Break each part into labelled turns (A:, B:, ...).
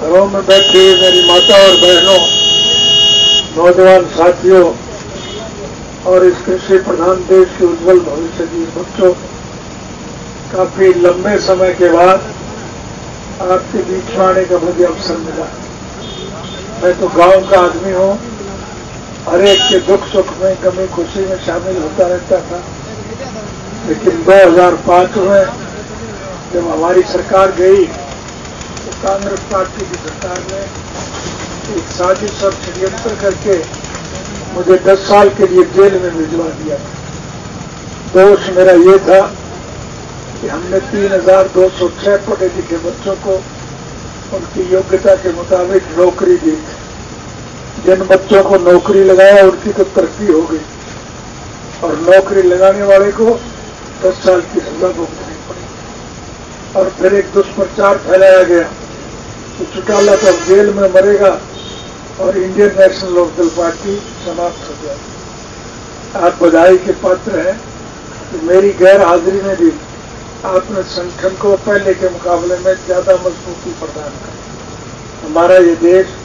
A: घरों में बैठी मेरी माता और बहनों, नौजवान साथियों और इस कृषि प्रधान देश के उज्जवल भविष्य की बच्चों, काफी लंबे समय के बाद आपके बीच में आने का मुझे अवसर मिला। मैं तो गांव का आदमी हूं, हर एक के दुख सुख में, कमी खुशी में शामिल होता रहता था। लेकिन 2005 में जब हमारी सरकार गई तो कांग्रेस पार्टी की सरकार ने एक साजिश और षड्यंत्र करके मुझे 10 साल के लिए जेल में भिजवा दिया। दोष मेरा ये था कि हमने 3206 पढ़े लिखे बच्चों को उनकी योग्यता के मुताबिक नौकरी दी। जिन बच्चों को नौकरी लगाया उनकी तो तरक्की हो गई और नौकरी लगाने वाले को 10 साल की सजा भुगतनी पड़ी। और फिर एक दुष्प्रचार फैलाया गया कि चौटाला तो जेल में मरेगा और इंडियन नेशनल लोकदल पार्टी समाप्त हो जाएगी। आप बधाई के पात्र हैं कि मेरी गैर हाजिरी में भी आपने संगठन को पहले के मुकाबले में ज्यादा मजबूती प्रदान की। हमारा ये देश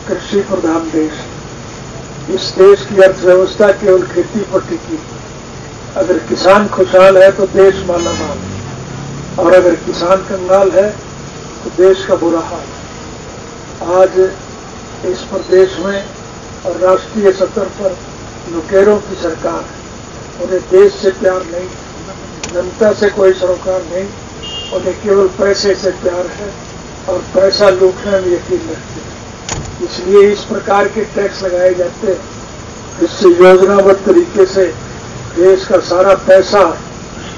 A: कृषि प्रधान देश है। इस देश की अर्थव्यवस्था केवल खेती पर टिकी। अगर किसान खुशहाल है तो देश मालामाल है और अगर किसान कंगाल है तो देश का बुरा हाल है। आज इस प्रदेश में और राष्ट्रीय स्तर पर लुटेरों की सरकार है। उन्हें देश से प्यार नहीं, जनता से कोई सरोकार नहीं, उन्हें केवल पैसे से प्यार है और पैसा लूटने में यकीन रखते हैं। इसलिए इस प्रकार के टैक्स लगाए जाते हैं जिससे योजनाबद्ध तरीके से देश का सारा पैसा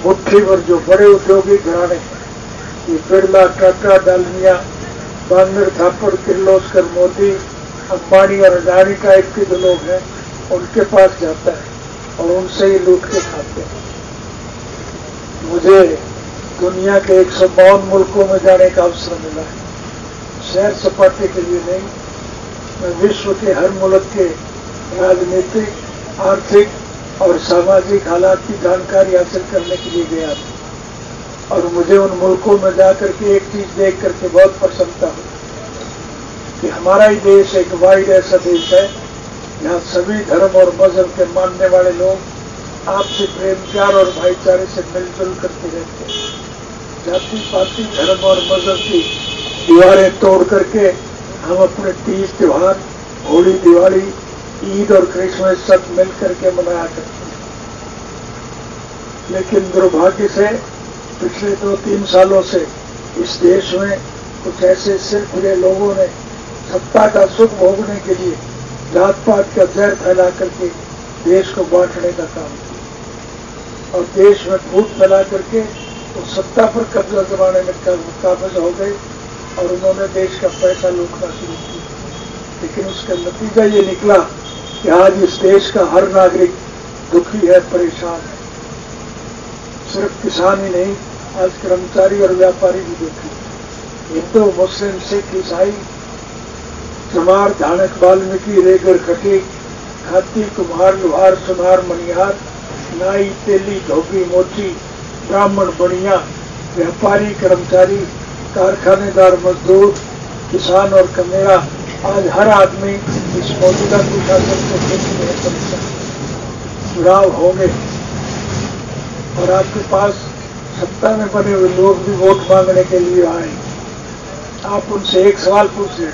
A: मुट्ठी भर जो बड़े उद्योगी घराने हैं, ये बिरला, टाटा, डालमिया, बांगर, थापड़, किर्लोस्कर, मोदी, अंबानी और अडानी टाइप के जो लोग हैं उनके पास जाता है और उनसे ही लूट के खाते हैं। मुझे दुनिया के 152 मुल्कों में जाने का अवसर मिला है, सैर सपाटे के लिए नहीं। मैं विश्व के हर मुल्क के राजनीतिक, आर्थिक और सामाजिक हालात की जानकारी हासिल करने के लिए गया था और मुझे उन मुल्कों में जाकर के एक चीज देख करके बहुत प्रसन्नता हुई कि हमारा ही देश एक वाइड ऐसा देश है जहाँ सभी धर्म और मजहब के मानने वाले लोग आपसी प्रेम, प्यार और भाईचारे से मिलजुल करके रहते हैं। जाति पाति, धर्म और मजहब की दीवारें तोड़ करके हम अपने तीज त्योहार, होली, दिवाली, ईद और क्रिसमस सब मिल करके मनाया करते हैं। लेकिन दुर्भाग्य से पिछले 2-3 सालों से इस देश में कुछ ऐसे सिरफिरे लोगों ने सत्ता का सुख भोगने के लिए जात पात का जहर फैला करके देश को बांटने का काम किया और देश में फूट फैला करके तो सत्ता पर कब्जा जमाने में काबिज हो गए और उन्होंने देश का पैसा लूटना शुरू किया। लेकिन उसका नतीजा ये निकला कि आज इस देश का हर नागरिक दुखी है, परेशान है। सिर्फ किसान ही नहीं, आज कर्मचारी और व्यापारी भी दुखी है। हिंदू, मुस्लिम, सिख, ईसाई, चमार, धानक, वाल्मीकि, रेगर, खटीक, खाती, कुम्हार, लुहार, सुनार, मनिहार, नाई, तेली, धोबी, मोची, ब्राह्मण, बनिया, व्यापारी, कर्मचारी, कारखानेदार, मजदूर, किसान और कमेरा, आज हर आदमी इस मौजूदा कुशासन को देखने में परेशान। चुनाव होंगे और आपके पास सत्ता में बने हुए लोग भी वोट मांगने के लिए आए। आप उनसे एक सवाल पूछ रहे,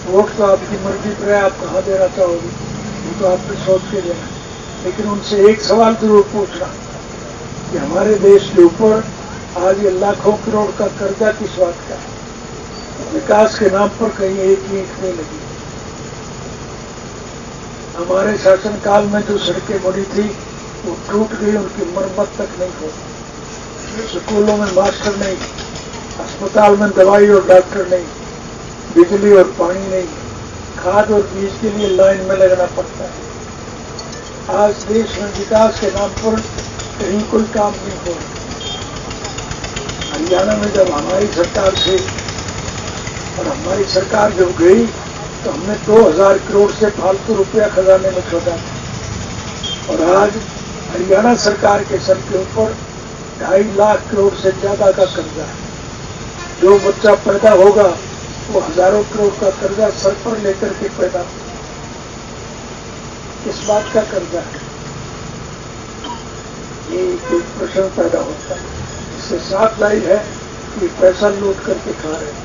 A: वोट तो आपकी मर्जी पर है, आप कहाँ देना चाहोगे, वो तो आपने सोच के देना। लेकिन उनसे एक सवाल जरूर पूछना कि हमारे देश के ऊपर आज ये लाखों करोड़ का कर्जा किस बात का है? विकास के नाम पर कहीं एक ईंट नहीं लगी। हमारे शासनकाल में जो सड़कें बनी थी वो टूट गई, उनकी मरम्मत तक नहीं हो। स्कूलों में मास्टर नहीं, अस्पताल में दवाई और डॉक्टर नहीं, बिजली और पानी नहीं, खाद और बीज के लिए लाइन में लगना पड़ता है। आज देश में विकास के नाम पर कहीं कोई काम नहीं हो रहा। हरियाणा में जब हमारी सरकार थी और हमारी सरकार जब गई तो हमने 2000 करोड़ से फालतू रुपया खजाने में छोड़ा था और आज हरियाणा सरकार के सर के ऊपर 2.5 लाख करोड़ से ज्यादा का कर्जा है। जो बच्चा पैदा होगा वो हजारों करोड़ का कर्जा सर पर लेकर के पैदा हुआ। किस बात का कर्जा है, ये एक प्रश्न पैदा होता है। इससे साफ जाहिर है कि पैसा लूट करके खा रहे हैं।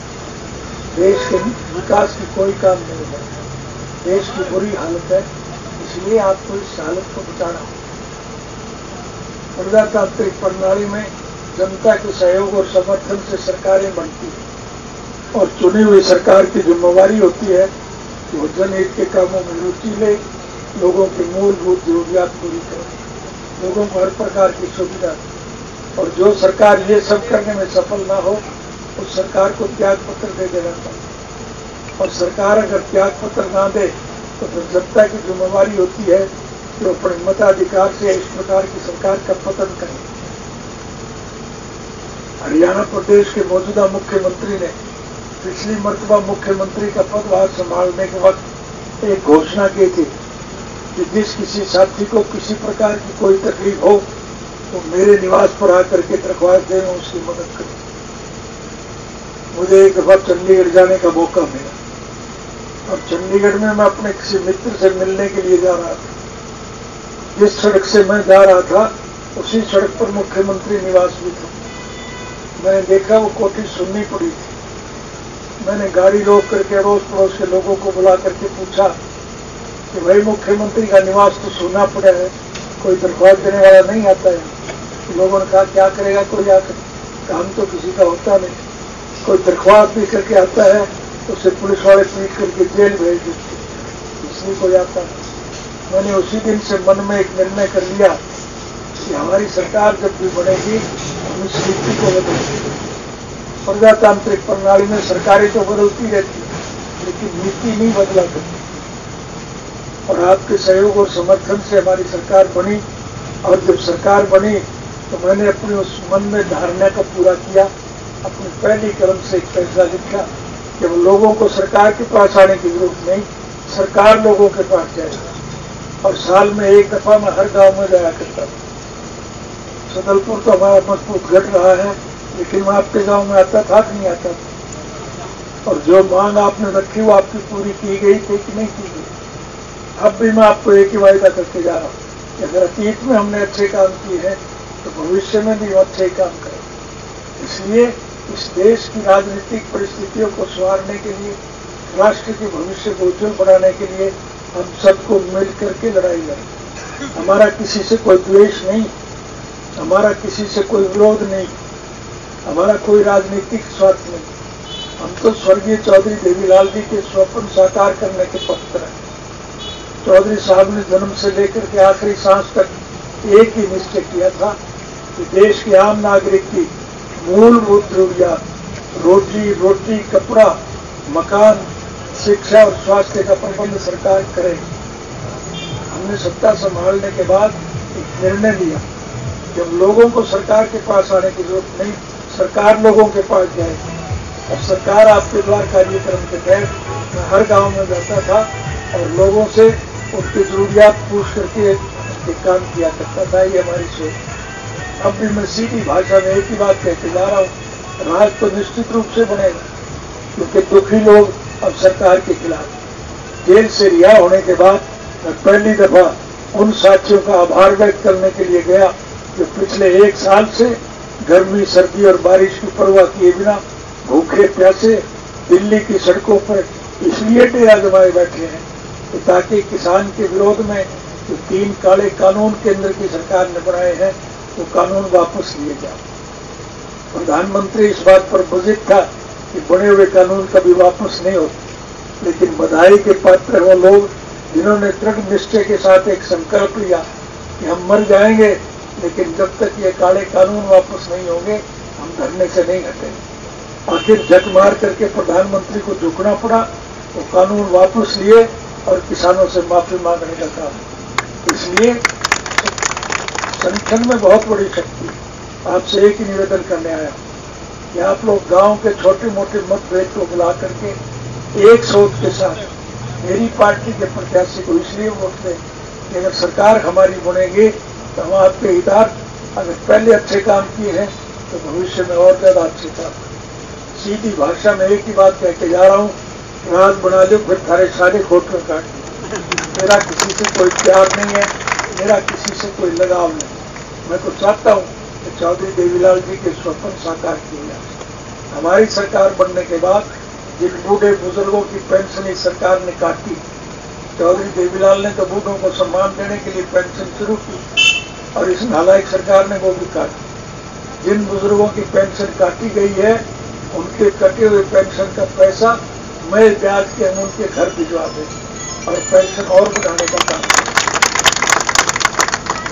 A: देश के विकास की कोई काम नहीं है, देश की बुरी हालत है, इसलिए आपको इस हालत को बचाना होगा। प्रजातांत्रिक प्रणाली में जनता के सहयोग और समर्थन से सरकारें बनती हैं और चुनी हुई सरकार की जिम्मेवारी होती है कि वो जनहित के कामों में रुचि ले, लोगों की मूलभूत जरूरियात पूरी करे, लोगों को हर प्रकार की सुविधा दे। और जो सरकार ये सब करने में सफल ना हो उस सरकार को त्याग पत्र दे देना चाहिए। और सरकार अगर त्याग पत्र ना दे तो फिर जनता की जिम्मेवारी होती है कि वो अपने मताधिकार से इस प्रकार की सरकार का पतन करे। हरियाणा प्रदेश के मौजूदा मुख्यमंत्री ने पिछली मर्तबा मुख्यमंत्री का पदभार संभालने के वक्त एक घोषणा की थी कि जिस किसी साथी को किसी प्रकार की कोई तकलीफ हो तो मेरे निवास पर आकर के दरख्वास्त दें, मैं उसकी मदद करूं। मुझे एक दफा चंडीगढ़ जाने का मौका मिला और चंडीगढ़ में मैं अपने किसी मित्र से मिलने के लिए जा रहा था। जिस सड़क से मैं जा रहा था उसी सड़क पर मुख्यमंत्री निवास भी था। मैंने देखा वो कोठी सुननी पड़ी थी। मैंने गाड़ी रोक करके अड़ोस पड़ोस के लोगों को बुला करके पूछा कि भाई मुख्यमंत्री का निवास तो सुनना पड़ा है, कोई दरख्वास्त देने वाला नहीं आता है। तो लोगों ने कहा क्या करेगा कोई आकर, काम तो किसी का होता नहीं, कोई दरख्वास्त भी करके आता है तो उसे पुलिस वाले पीट करके जेल भेज देते, इसलिए कोई आता नहीं। मैंने उसी दिन से मन में एक निर्णय कर लिया कि हमारी सरकार जब भी बनेगी हम इस नीति को बदलेंगे। प्रजातांत्रिक प्रणाली में सरकारें तो बदलती रहती है लेकिन नीति नहीं बदला करती। और आपके सहयोग और समर्थन से हमारी सरकार बनी और जब सरकार बनी तो मैंने अपनी उस मन में धारणा का पूरा किया। अपनी पहली कलम से एक फैसला लिखा कि वो लोगों को सरकार के पास आने की जरूरत नहीं, सरकार लोगों के पास जाएगी। और साल में एक दफा मैं हर गांव में जाया करता था। सदलपुर तो हमारा मजबूत घट रहा है लेकिन मैं आपके गांव में आता था कि नहीं आता था। और जो मांग आपने रखी वो आपकी पूरी की गई थी कि नहीं की गई। अब भी मैं आपको एक ही वायदा करके जा रहा हूँ कि अगर अतीत में हमने अच्छे काम किए हैं तो भविष्य में भी अच्छे काम करें। इसलिए इस देश की राजनीतिक परिस्थितियों को सुधारने के लिए, राष्ट्र के भविष्य को उज्जवल बनाने के लिए हम सबको मिल करके लड़ाई लड़ें। हमारा किसी से कोई द्वेष नहीं, हमारा किसी से कोई विरोध नहीं, हमारा कोई राजनीतिक स्वार्थ नहीं। हम तो स्वर्गीय चौधरी देवीलाल जी के स्वप्न साकार करने के पत्र हैं। चौधरी साहब ने जन्म से लेकर के आखिरी सांस तक एक ही निश्चय किया था कि देश के आम नागरिक की मूलभूत जरूरियात रोटी, कपड़ा, मकान, शिक्षा और स्वास्थ्य का प्रबंध सरकार करे। हमने सत्ता संभालने के बाद एक निर्णय लिया कि हम लोगों को सरकार के पास आने की जरूरत नहीं, सरकार लोगों के पास जाएगी। अब सरकार आपके द्वार कार्यक्रम के तहत मैं हर गांव में जाता था और लोगों से उनकी जरूरियात पूछ करके काम किया करता था। ये हमारी सोच। अब भी मैं सीधी भाषा में एक ही बात कहते जा रहा हूँ, राज तो निश्चित रूप से बनेगा क्योंकि दुखी लोग अब सरकार के खिलाफ। जेल से रिहा होने के बाद मैं पहली दफा उन साथियों का आभार व्यक्त करने के लिए गया जो पिछले एक साल से गर्मी, सर्दी और बारिश की परवाह किए बिना भूखे प्यासे दिल्ली की सड़कों पर इसलिए डेरा जमाए बैठे हैं तो ताकि किसान के विरोध में जो 3 काले कानून केंद्र की सरकार ने बनाए हैं वो कानून वापस लिए जाए। प्रधानमंत्री इस बात पर बजित था कि बने हुए कानून कभी वापस नहीं होते, लेकिन बधाई के पात्र वो लोग जिन्होंने दृढ़ निश्चय के साथ एक संकल्प लिया कि हम मर जाएंगे लेकिन जब तक ये काले कानून वापस नहीं होंगे हम धरने से नहीं हटेंगे। आखिर झक मार करके प्रधानमंत्री को झुकना पड़ा, वो कानून वापस लिए और किसानों से माफी मांगने का काम। इसलिए संगठन में बहुत बड़ी शक्ति। आपसे एक ही निवेदन करने आया कि आप लोग गांव के छोटे मोटे मतभेद को बुला करके एक सोच के साथ मेरी पार्टी के प्रत्याशी को इसलिए वोट दें कि अगर सरकार हमारी बनेगी तो हम आपके हितार्थ, अगर पहले अच्छे काम किए हैं तो भविष्य में और ज्यादा अच्छे काम। सीधी भाषा में एक ही बात कह के जा रहा हूँ, राज बना लो फिर थारे सारे खोट में काट दो। मेरा किसी से कोई प्यार नहीं है, मेरा किसी से कोई लगाव नहीं। मैं तो चाहता हूँ कि चौधरी देवीलाल जी के स्वप्न साकार किए जाए। हमारी सरकार बनने के बाद जिन बूढ़े बुजुर्गों की पेंशन इस सरकार ने काटी, चौधरी देवीलाल ने तो बूढ़ों को सम्मान देने के लिए पेंशन शुरू की और इस नालायक सरकार ने वो भी काटी। जिन बुजुर्गों की पेंशन काटी गई है उनके कटे हुए पेंशन का पैसा मैं ब्याज के हम उनके घर भिजवा दें और पेंशन और बढ़ाने का काम करें।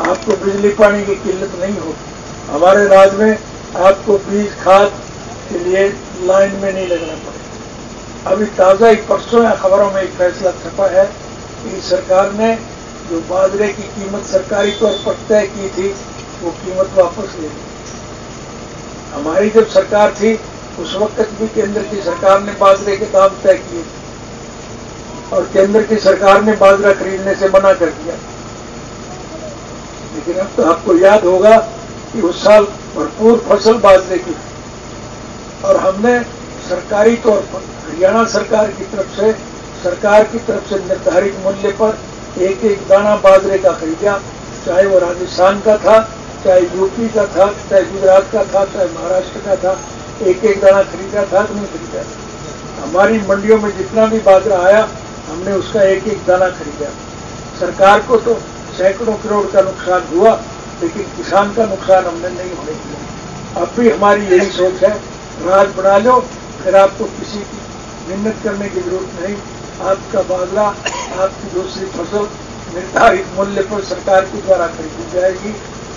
A: आपको बिजली पानी की किल्लत नहीं होगी। हमारे राज्य में आपको बीज खाद के लिए लाइन में नहीं लगना पड़ेगा। अभी ताजा ही परसों या खबरों में एक फैसला छपा है कि सरकार ने जो बाजरे की कीमत सरकारी तौर पर तय की थी वो कीमत वापस ले ली। हमारी जब सरकार थी उस वक्त भी केंद्र की सरकार ने बाजरे के दाम तय किए और केंद्र की सरकार ने बाजरा खरीदने से मना कर दिया। लेकिन अब तो आपको याद होगा कि उस साल भरपूर फसल बाजरे की और हमने सरकारी तौर पर हरियाणा सरकार की तरफ से निर्धारित मूल्य पर एक एक दाना बाजरे का खरीदा, चाहे वो राजस्थान का था, चाहे यूपी का था, चाहे गुजरात का था, चाहे महाराष्ट्र का था। एक एक दाना खरीदा था कि नहीं खरीदा। हमारी मंडियों में जितना भी बाजरा आया हमने उसका एक एक दाना खरीदा। सरकार को तो सैकड़ों करोड़ का नुकसान हुआ, लेकिन किसान का नुकसान हमने नहीं होने दिया। अब भी हमारी यही सोच है, राज बना लो फिर आपको किसी की मिन्नत करने की जरूरत नहीं। आपका बाजरा, आपकी दूसरी फसल निर्धारित मूल्य पर सरकार के द्वारा खरीदी जाएगी।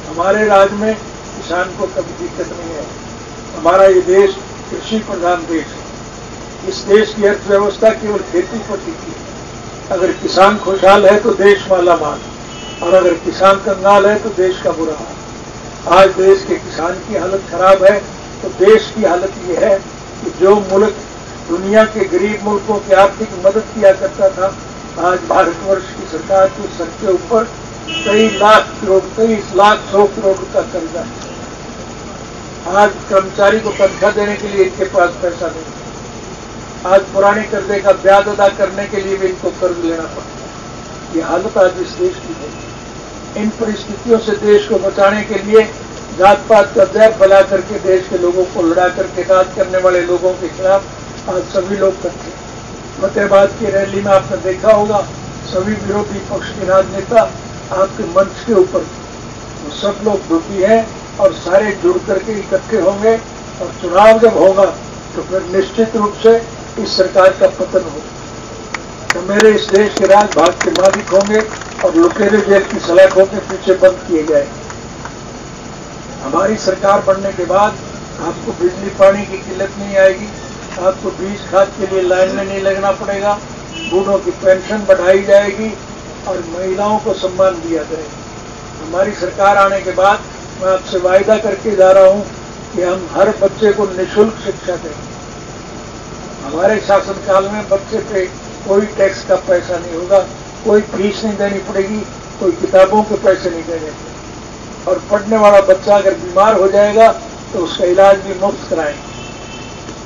A: हमारे राज्य में किसान को कभी दिक्कत नहीं है। हमारा ये देश कृषि प्रधान देश है। इस देश की अर्थव्यवस्था केवल खेती पर टिकी है। अगर किसान खुशहाल है तो देश मालामाल, और अगर किसान कंगाल है तो देश का बुरा हाल। आज देश के किसान की हालत खराब है तो देश की हालत ये है कि जो मुल्क दुनिया के गरीब मुल्कों की आर्थिक मदद किया करता था, आज भारतवर्ष की सरकार के सर के ऊपर 23 लाख 100 करोड़ का कर्जा है। आज कर्मचारी को तनख्वाह देने के लिए इनके पास पैसा नहीं। आज पुराने कर्जे का ब्याज अदा करने के लिए भी इनको कर्ज लेना पड़ता है। ये हालत आज इस देश की है। इन परिस्थितियों से देश को बचाने के लिए जात पात का जहर फैला करके देश के लोगों को लड़ा करके राज करने वाले लोगों के खिलाफ आज सभी लोग इकट्ठे। फतेहाबाद की रैली में आपने देखा होगा, सभी विरोधी पक्ष के राजनेता आपके मंच के ऊपर वो सब लोग दुखी हैं और सारे जुड़ करके इकट्ठे होंगे और चुनाव जब होगा तो फिर निश्चित रूप से इस सरकार का पतन होगा। तो मेरे इस देश के राजभाग के मालिक होंगे और लुटेरे जेल की सलाखों के पीछे बंद किए जाएंगे। हमारी सरकार बनने के बाद आपको बिजली पानी की किल्लत नहीं आएगी, आपको बीज खाद के लिए लाइन में नहीं लगना पड़ेगा, बूढ़ों की पेंशन बढ़ाई जाएगी और महिलाओं को सम्मान दिया जाएगा। हमारी सरकार आने के बाद मैं आपसे वायदा करके जा रहा हूं कि हम हर बच्चे को निःशुल्क शिक्षा देंगे। हमारे शासनकाल में बच्चे पे कोई टैक्स का पैसा नहीं होगा, कोई फीस नहीं देनी पड़ेगी, कोई किताबों के पैसे नहीं देने पड़ेंगे और पढ़ने वाला बच्चा अगर बीमार हो जाएगा तो उसका इलाज भी मुफ्त कराएंगे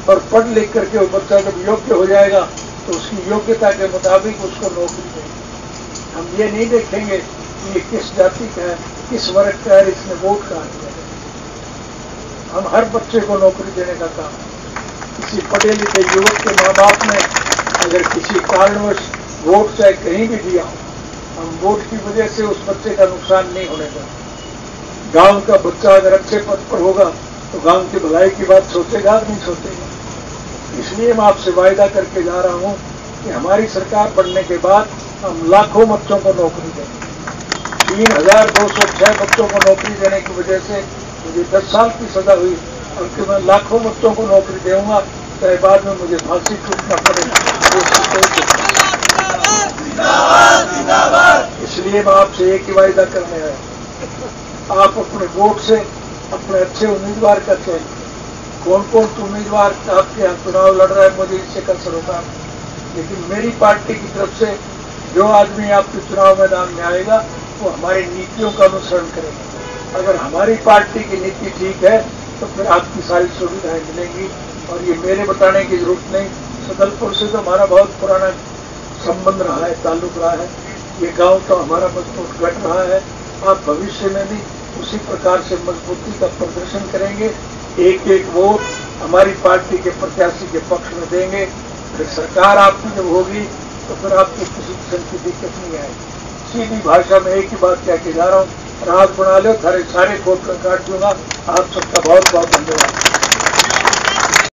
A: और पढ़ लिख करके वो बच्चा जब योग्य हो जाएगा तो उसकी योग्यता के मुताबिक उसको नौकरी देंगे। हम ये नहीं देखेंगे कि ये किस जाति का है, किस वर्ग का है, इसने वोट कहाँ दिया है। हम हर बच्चे को नौकरी देने का काम है। किसी पढ़े लिखे युवक के माँ बाप ने अगर किसी कारणवश वोट चाहे कहीं भी दिया हो, हम वोट की वजह से उस बच्चे का नुकसान नहीं होने देंगे। गांव का बच्चा अगर अच्छे पद पर होगा तो गांव की भलाई की बात सोचेगा नहीं सोचेगा। इसलिए मैं आपसे वायदा करके जा रहा हूं कि हमारी सरकार बनने के बाद हम लाखों बच्चों को नौकरी देंगे। 3206 बच्चों को नौकरी देने की वजह से मुझे 10 साल की सजा हुई और कि मैं लाखों बच्चों को नौकरी दूंगा, चाहे बाद में मुझे फांसी छूटना पड़ेगा। इसलिए मैं आपसे एक ही वायदा करने आया, आप अपने वोट से अपने अच्छे उम्मीदवार का चयन करें। कौन कौन उम्मीदवार आपके यहाँ चुनाव लड़ रहा है मुझे इससे कल सरोकार, लेकिन मेरी पार्टी की तरफ से जो आदमी आपके चुनाव मैदान में आएगा वो हमारी नीतियों का अनुसरण करेगा। अगर हमारी पार्टी की नीति ठीक है तो फिर आपकी सारी सुविधाएं मिलेंगी। और ये मेरे बताने की जरूरत नहीं, सदलपुर से तो हमारा बहुत पुराना संबंध रहा है, ताल्लुक रहा है। ये गांव तो हमारा मजबूत गढ़ रहा है। आप भविष्य में भी उसी प्रकार से मजबूती का प्रदर्शन करेंगे। एक एक वोट हमारी पार्टी के प्रत्याशी के पक्ष में देंगे। फिर सरकार आपकी जब होगी तो फिर आपको किसी किस्म की दिक्कत नहीं आएगी। सीधी भाषा में एक ही बात कह के जा रहा हूँ, राहत बना लो, सारे वोट काट दूंगा। आप सबका बहुत बहुत धन्यवाद।